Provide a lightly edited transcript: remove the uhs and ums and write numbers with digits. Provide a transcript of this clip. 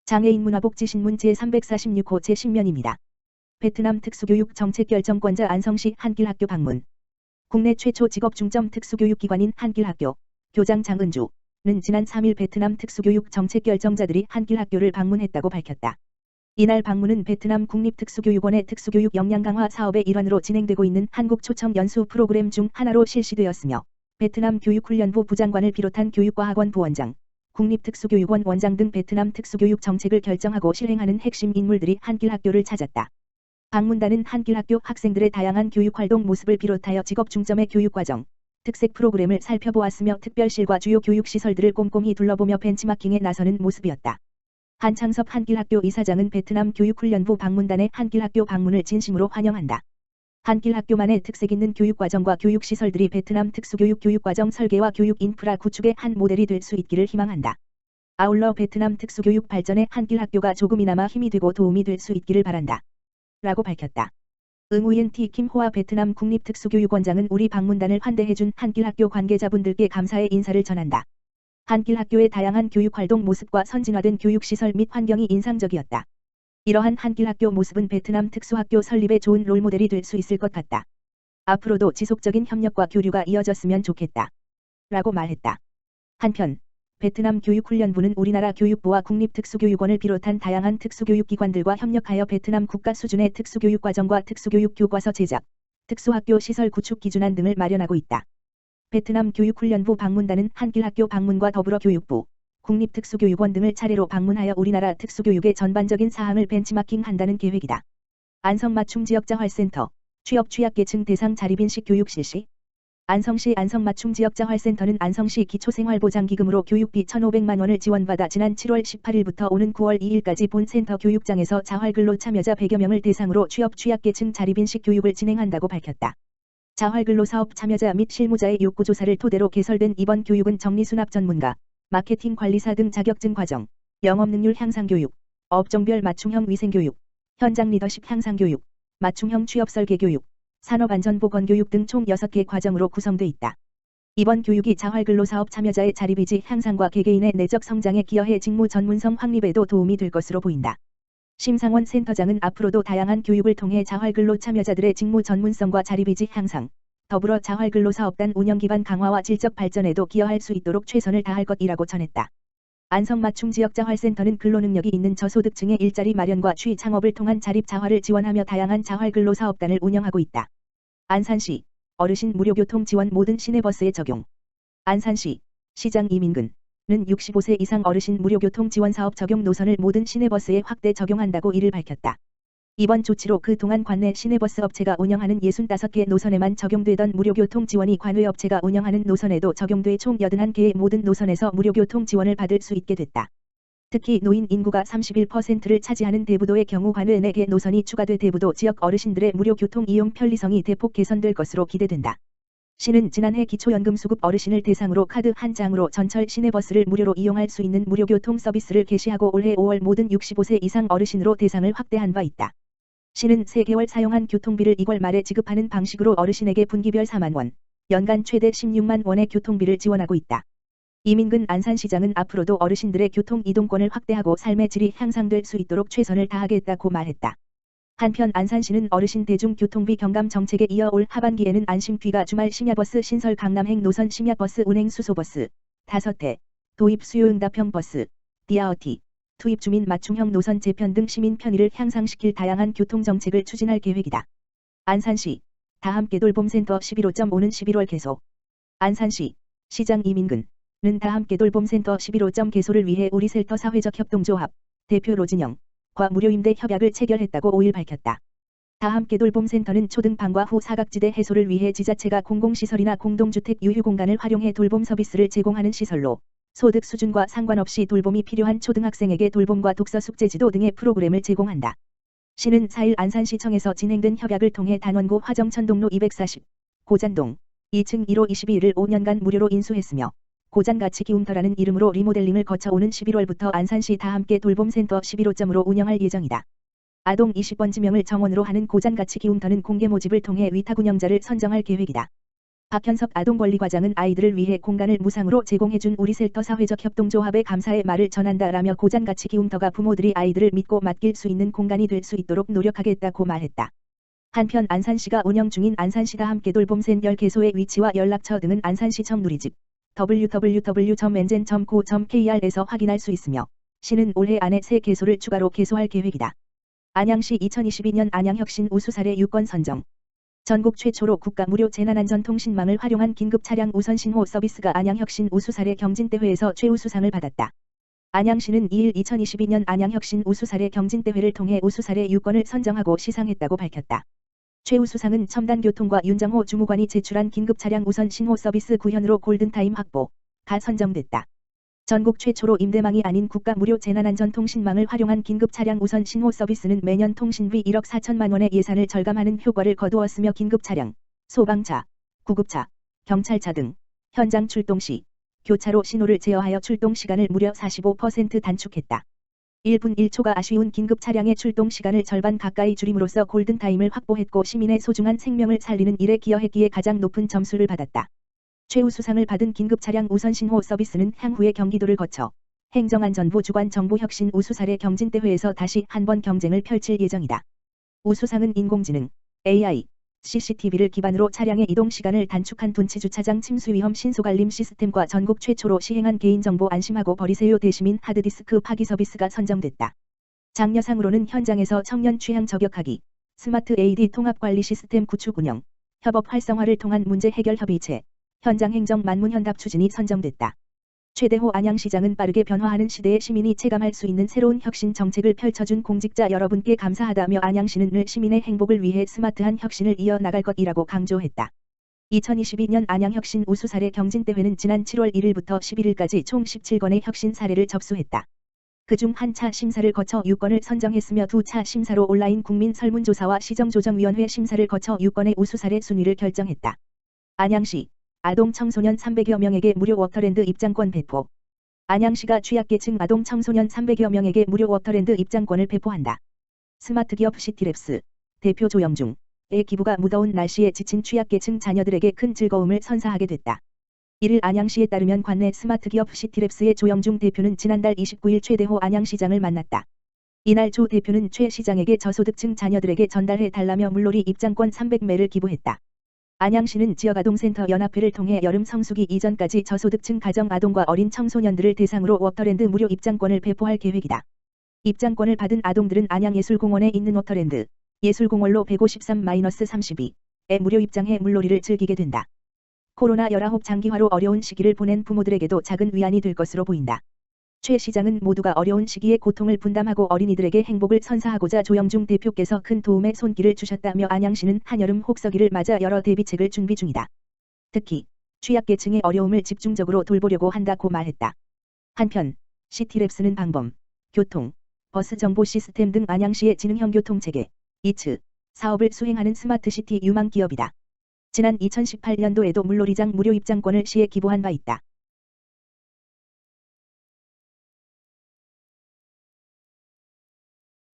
장애인 문화복지신문 제346호 제10면입니다. 베트남 특수교육 정책 결정권자 안성시 한길학교 방문. 국내 최초 직업중점 특수교육기관인 한길학교 교장 장은주는 지난 3일 베트남 특수교육 정책 결정자들이 한길학교를 방문했다고 밝혔다. 이날 방문은 베트남 국립특수교육원의 특수교육 역량 강화 사업의 일환으로 진행되고 있는 한국 초청 연수 프로그램 중 하나로 실시되었으며 베트남 교육훈련부 부장관을 비롯한 교육과학원 부원장, 국립특수교육원 원장 등 베트남 특수교육 정책을 결정하고 실행하는 핵심 인물들이 한길학교를 찾았다. 방문단은 한길학교 학생들의 다양한 교육활동 모습을 비롯하여 직업 중점의 교육과정, 특색 프로그램을 살펴보았으며 특별실과 주요 교육시설들을 꼼꼼히 둘러보며 벤치마킹에 나서는 모습이었다. 한창섭 한길학교 이사장은 베트남 교육훈련부 방문단의 한길학교 방문을 진심으로 환영한다. 한길학교만의 특색 있는 교육과정과 교육시설들이 베트남 특수교육 교육과정 설계와 교육 인프라 구축의 한 모델이 될 수 있기를 희망한다. 아울러 베트남 특수교육 발전에 한길학교가 조금이나마 힘이 되고 도움이 될 수 있기를 바란다. 라고 밝혔다. 응우옌 티 김호아 베트남 국립특수교육원장은 우리 방문단을 환대해준 한길학교 관계자분들께 감사의 인사를 전한다. 한길학교의 다양한 교육활동 모습과 선진화된 교육시설 및 환경이 인상적이었다. 이러한 한길학교 모습은 베트남 특수학교 설립에 좋은 롤모델이 될 수 있을 것 같다. 앞으로도 지속적인 협력과 교류가 이어졌으면 좋겠다. 라고 말했다. 한편 베트남 교육훈련부는 우리나라 교육부와 국립특수교육원을 비롯한 다양한 특수교육기관들과 협력하여 베트남 국가 수준의 특수교육과정과 특수교육 교과서 제작, 특수학교 시설 구축 기준안 등을 마련하고 있다. 베트남 교육훈련부 방문단은 한길학교 방문과 더불어 교육부, 국립특수교육원 등을 차례로 방문하여 우리나라 특수교육의 전반적인 사항을 벤치마킹한다는 계획이다. 안성맞춤지역자활센터, 취업 취약계층 대상 자립인식 교육 실시. 안성시 안성맞춤지역자활센터는 안성시 기초생활보장기금으로 교육비 1,500만 원을 지원받아 지난 7월 18일부터 오는 9월 2일까지 본 센터 교육장에서 자활근로 참여자 100여 명을 대상으로 취업 취약계층 자립인식 교육을 진행한다고 밝혔다. 자활근로사업 참여자 및 실무자의 욕구조사를 토대로 개설된 이번 교육은 정리수납 전문가, 마케팅 관리사 등 자격증 과정, 영업능률 향상교육, 업종별 맞춤형 위생교육, 현장 리더십 향상교육, 맞춤형 취업 설계교육, 산업안전보건교육 등 총 6개 과정으로 구성돼 있다. 이번 교육이 자활근로사업 참여자의 자립의지 향상과 개개인의 내적 성장에 기여해 직무 전문성 확립에도 도움이 될 것으로 보인다. 심상원 센터장은 앞으로도 다양한 교육을 통해 자활근로 참여자들의 직무 전문성과 자립의지 향상, 더불어 자활근로사업단 운영기반 강화와 질적 발전에도 기여할 수 있도록 최선을 다할 것이라고 전했다. 안성맞춤지역자활센터는 근로능력이 있는 저소득층의 일자리 마련과 취 창업을 통한 자립자활을 지원하며 다양한 자활근로사업단을 운영하고 있다. 안산시, 어르신 무료교통 지원 모든 시내버스에 적용. 안산시, 시장 이민근은 65세 이상 어르신 무료교통 지원사업 적용 노선을 모든 시내버스에 확대 적용한다고 이를 밝혔다. 이번 조치로 그동안 관내 시내버스 업체가 운영하는 65개 노선에만 적용되던 무료교통 지원이 관외 업체가 운영하는 노선에도 적용돼 총 81개의 모든 노선에서 무료교통 지원을 받을 수 있게 됐다. 특히 노인 인구가 31%를 차지하는 대부도의 경우 관외 4개 노선이 추가돼 대부도 지역 어르신들의 무료교통 이용 편리성이 대폭 개선될 것으로 기대된다. 시는 지난해 기초연금수급 어르신을 대상으로 카드 한 장으로 전철 시내버스를 무료로 이용할 수 있는 무료교통 서비스를 개시하고 올해 5월 모든 65세 이상 어르신으로 대상을 확대한 바 있다. 시는 3개월 사용한 교통비를 2월 말에 지급하는 방식으로 어르신에게 분기별 4만 원, 연간 최대 16만 원의 교통비를 지원하고 있다. 이민근 안산시장은 앞으로도 어르신들의 교통 이동권을 확대하고 삶의 질이 향상될 수 있도록 최선을 다하겠다고 말했다. 한편 안산시는 어르신 대중교통비 경감 정책에 이어 올 하반기에는 안심귀가 주말 심야버스 신설 강남행 노선 심야버스 운행 수소버스 5대, 도입 수요응답형 버스, 디아어티, 투입 주민 맞춤형 노선 재편 등 시민 편의를 향상시킬 다양한 교통정책을 추진할 계획이다. 안산시, 다함께 돌봄센터 11호.5는 11월 개소. 안산시, 시장 이민근은 다함께 돌봄센터 11호점 개소를 위해 우리셀터 사회적 협동조합, 대표 로진영과 무료임대 협약을 체결했다고 5일 밝혔다. 다함께 돌봄센터는 초등반과 후 사각지대 해소를 위해 지자체가 공공시설이나 공동주택 유휴공간을 활용해 돌봄 서비스를 제공하는 시설로 소득 수준과 상관없이 돌봄이 필요한 초등학생에게 돌봄과 독서 숙제 지도 등의 프로그램을 제공한다. 시는 4일 안산시청에서 진행된 협약을 통해 단원고 화정천동로 240, 고잔동 2층 1호 22를 5년간 무료로 인수했으며 고잔가치기움터라는 이름으로 리모델링을 거쳐 오는 11월부터 안산시 다함께 돌봄센터 11호점으로 운영할 예정이다. 아동 20번 지명을 정원으로 하는 고잔가치기움터는 공개 모집을 통해 위탁 운영자를 선정할 계획이다. 박현석 아동권리과장은 아이들을 위해 공간을 무상으로 제공해준 우리셀터 사회적 협동조합에 감사의 말을 전한다라며 고장같이 기움터가 부모들이 아이들을 믿고 맡길 수 있는 공간이 될 수 있도록 노력하겠다고 말했다. 한편 안산시가 운영 중인 안산시다 함께 돌봄 센 10개소의 위치와 연락처 등은 안산시청 누리집 www.nzen.co.kr에서 확인할 수 있으며 시는 올해 안에 3개소를 추가로 개소할 계획이다. 안양시 2022년 안양혁신 우수사례 6건 선정. 전국 최초로 국가 무료 재난안전통신망을 활용한 긴급 차량 우선 신호 서비스가 안양혁신 우수사례 경진대회에서 최우수상을 받았다. 안양시는 2일 2022년 안양혁신 우수사례 경진대회를 통해 우수사례 6건을 선정하고 시상했다고 밝혔다. 최우수상은 첨단교통과 윤정호 주무관이 제출한 긴급 차량 우선 신호 서비스 구현으로 골든타임 확보가 선정됐다. 전국 최초로 임대망이 아닌 국가 무료 재난안전통신망을 활용한 긴급 차량 우선 신호 서비스는 매년 통신비 1억 4천만 원의 예산을 절감하는 효과를 거두었으며 긴급 차량, 소방차, 구급차, 경찰차 등 현장 출동 시 교차로 신호를 제어하여 출동 시간을 무려 45% 단축했다. 1분 1초가 아쉬운 긴급 차량의 출동 시간을 절반 가까이 줄임으로써 골든타임을 확보했고 시민의 소중한 생명을 살리는 일에 기여했기에 가장 높은 점수를 받았다. 최우수상을 받은 긴급 차량 우선 신호 서비스는 향후에 경기도를 거쳐 행정안전부 주관 정보혁신 우수사례 경진대회에서 다시 한번 경쟁을 펼칠 예정이다. 우수상은 인공지능, AI, CCTV를 기반으로 차량의 이동 시간을 단축한 둔치 주차장 침수 위험 신속알림 시스템과 전국 최초로 시행한 개인정보 안심하고 버리세요 대시민 하드디스크 파기 서비스가 선정됐다. 장려상으로는 현장에서 청년 취향 저격하기, 스마트 AD 통합관리 시스템 구축 운영, 협업 활성화를 통한 문제 해결 협의체, 현장 행정 만문현답 추진이 선정됐다. 최대호 안양시장은 빠르게 변화하는 시대에 시민이 체감할 수 있는 새로운 혁신 정책을 펼쳐준 공직자 여러분께 감사하다며 안양시는 늘 시민의 행복을 위해 스마트한 혁신을 이어나갈 것이라고 강조했다. 2022년 안양혁신 우수사례 경진대회는 지난 7월 1일부터 11일까지 총 17건의 혁신 사례를 접수했다. 그중 한 차 심사를 거쳐 6건을 선정했으며 2차 심사로 온라인 국민 설문조사와 시정조정위원회 심사를 거쳐 6건의 우수사례 순위를 결정했다. 안양시 아동 청소년 300여 명에게 무료 워터랜드 입장권 배포. 안양시가 취약계층 아동 청소년 300여 명에게 무료 워터랜드 입장권을 배포한다. 스마트기업 시티랩스 대표 조영중의 기부가 무더운 날씨에 지친 취약계층 자녀들에게 큰 즐거움을 선사하게 됐다. 이를 안양시에 따르면 관내 스마트기업 시티랩스의 조영중 대표는 지난달 29일 최대호 안양시장을 만났다. 이날 조 대표는 최 시장에게 저소득층 자녀들에게 전달해 달라며 물놀이 입장권 300매를 기부했다. 안양시는 지역아동센터 연합회를 통해 여름 성수기 이전까지 저소득층 가정 아동과 어린 청소년들을 대상으로 워터랜드 무료 입장권을 배포할 계획이다. 입장권을 받은 아동들은 안양예술공원에 있는 워터랜드, 예술공원로 153-32에 무료 입장해 물놀이를 즐기게 된다. 코로나19 장기화로 어려운 시기를 보낸 부모들에게도 작은 위안이 될 것으로 보인다. 최 시장은 모두가 어려운 시기에 고통을 분담하고 어린이들에게 행복을 선사하고자 조영중 대표께서 큰 도움의 손길을 주셨다며 안양시는 한여름 혹서기를 맞아 여러 대비책을 준비 중이다. 특히 취약계층의 어려움을 집중적으로 돌보려고 한다고 말했다. 한편 시티랩스는 방범, 교통, 버스 정보 시스템 등 안양시의 지능형 교통체계, 이츠 사업을 수행하는 스마트시티 유망 기업이다. 지난 2018년도에도 물놀이장 무료 입장권을 시에 기부한 바 있다.